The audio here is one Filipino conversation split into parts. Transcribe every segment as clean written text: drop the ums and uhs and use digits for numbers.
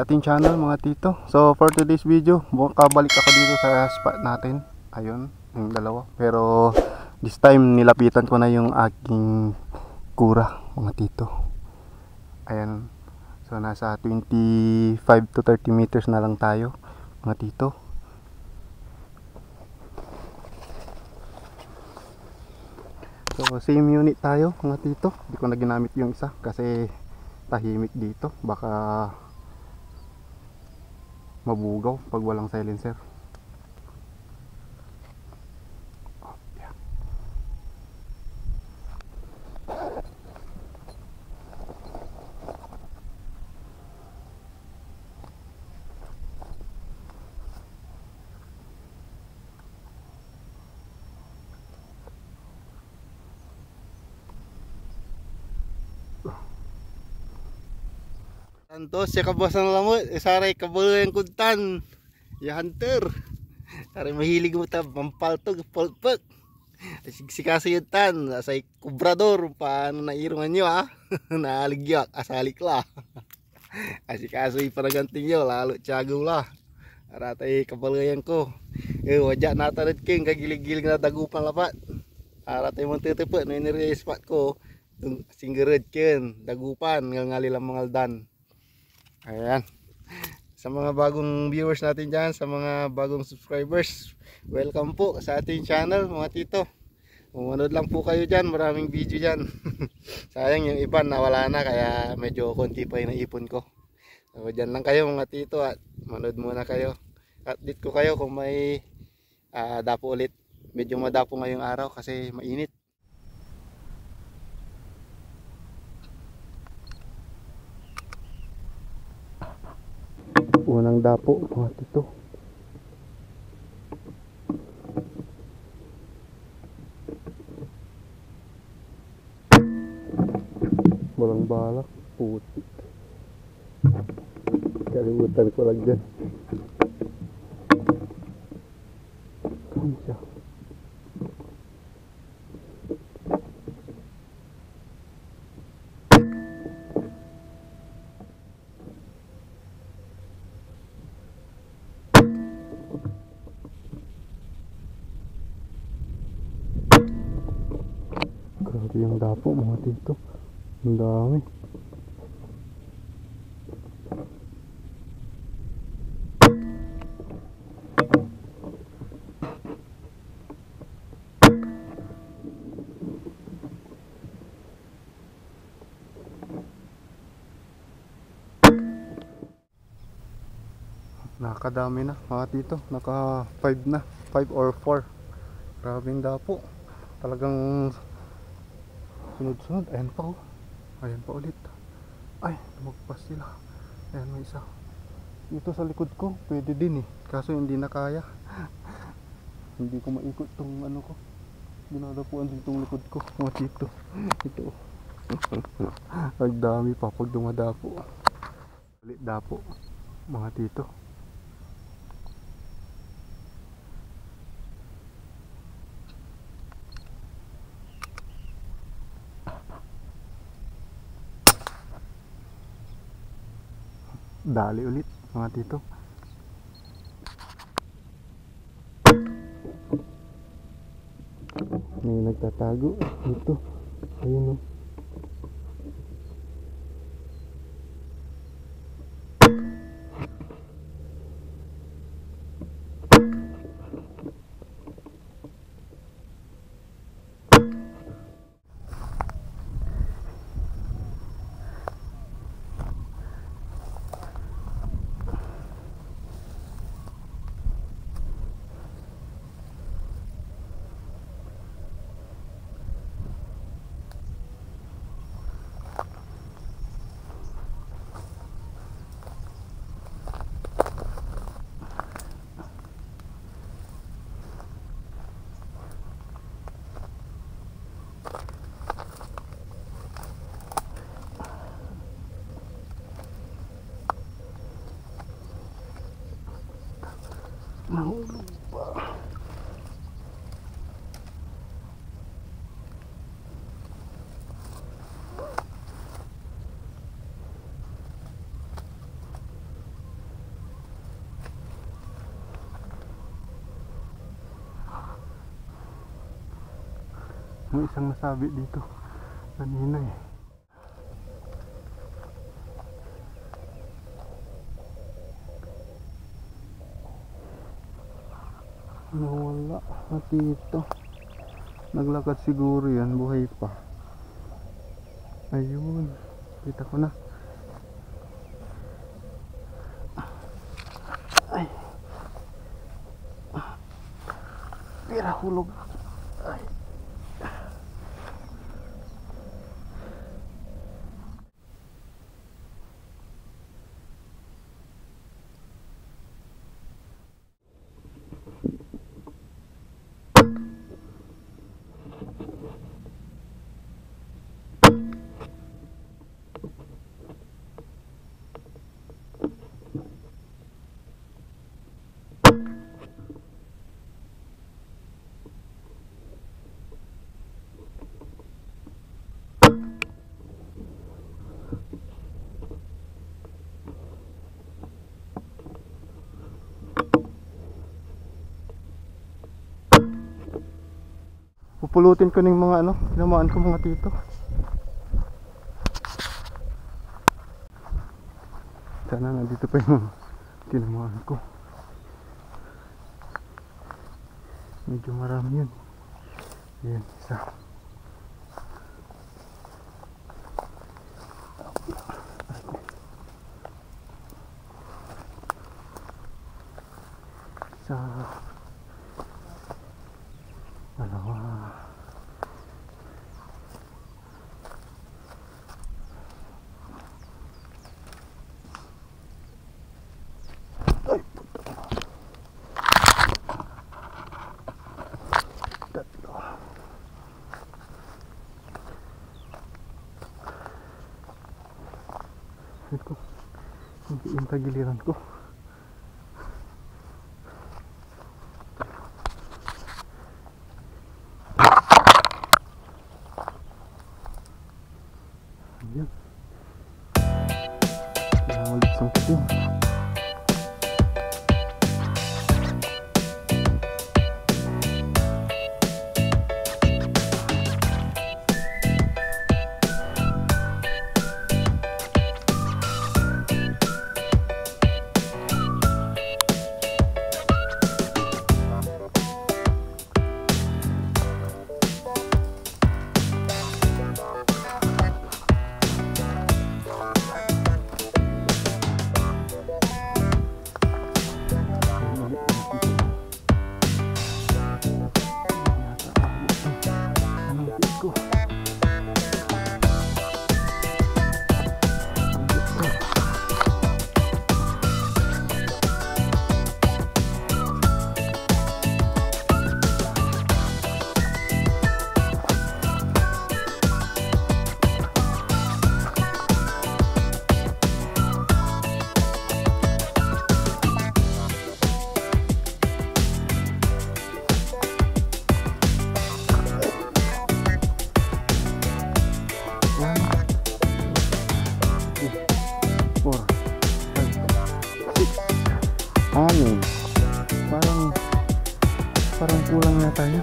sa ating channel mga tito. So for today's video, kabalik ako dito sa spot natin. Ayun, yung dalawa. Pero this time nilapitan ko na yung aking kura mga tito. Ayan. So nasa 25 to 30 meters na lang tayo mga tito. So same unit tayo mga tito. Hindi ko na ginamit yung isa kasi tahimik dito, baka mabugaw pag walang silencer. Oh, yeah. Santos siya kabasan lamot, isaray kabuloy ang kuntan. Ya hunter. Aray mahilig mo ta pampaltog pulpek. Siksikaso yun tan, asay kubrador paano na irungan nyo ha. Naaligyak, asalik la. Asikaso ipanaganting nyo, lalo tiyago la. Aratay kabaloyan ko. Wajak natarit king kagilig-gilig na dagupan lapat. Aratay mong titipot, no inire-spot ko. Singgered kin, dagupan, ngalilang mga aldan. Ayan. Sa mga bagong viewers natin dyan, sa mga bagong subscribers, welcome po sa ating channel mga tito. Umunod lang po kayo dyan, maraming video dyan. Sayang yung iba nawala na, kaya medyo konti pa yung naipon ko. So dyan lang kayo mga tito at manood muna kayo. Update ko kayo kung may dapo ulit. Medyo madapo ngayong araw kasi mainit. Unang dapo mga tito. Walang balak, putik. Kalimutan ko lang dyan. Saan siya? Grabe yung dapo mga tito. Ang dami. Nakakadami na mga tito. Naka 5 na, 5 or 4. Grabing dapo. Talagang sunod-sunod. Ayan pa oh. Ayan pa ulit. Ay, lumagpas sila. Ayan, may isa. Ito sa likod ko, pwede din eh. Kaso hindi na kaya. Hindi ko maikot tong ano ko. Dinadapuan din tong likod ko. Mga tito. Ito. Ang dami pa pag dumadapo. Ulit dapo. Mga tito. Dali ulit mga tito. May nagtatago dito. Ayun o. Nahulog pa. May isang nasabi dito kanina eh. Nawala na dito. Naglakad siguro yan, buhay pa. Ayun, kita ko na. Ay, tira hulog. Ay. Pupulutin ko ng mga ano, tinamaan ko mga tito. Sana nandito pa yung tinamaan ko. Medyo marami yun. Yan, isa. Isa. Dalawa. Ay, puta. Tatlo. Ito. Yung tagiliran ko. Ayan. Kailangan ulit sangkitin. Parang kulang na tayo.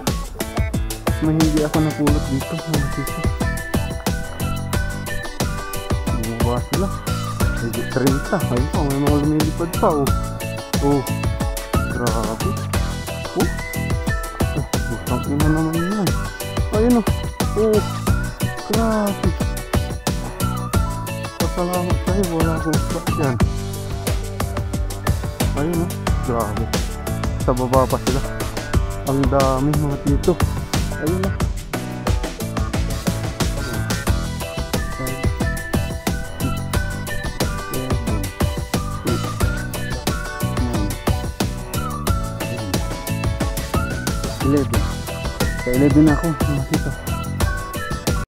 May hindi ako napulot dito mga tito. Bumaba sila. Medyo 30. Ayun pa, may mga lumilipad pa. Oh, grabe. Butang ina naman yan. Ayun grabe. Pasalamat tayo, wala akong spot yan. Ayun grabe. Sa baba pa sila. Ang dami mga tito. Ayun na. Sa 11 ako mga tito.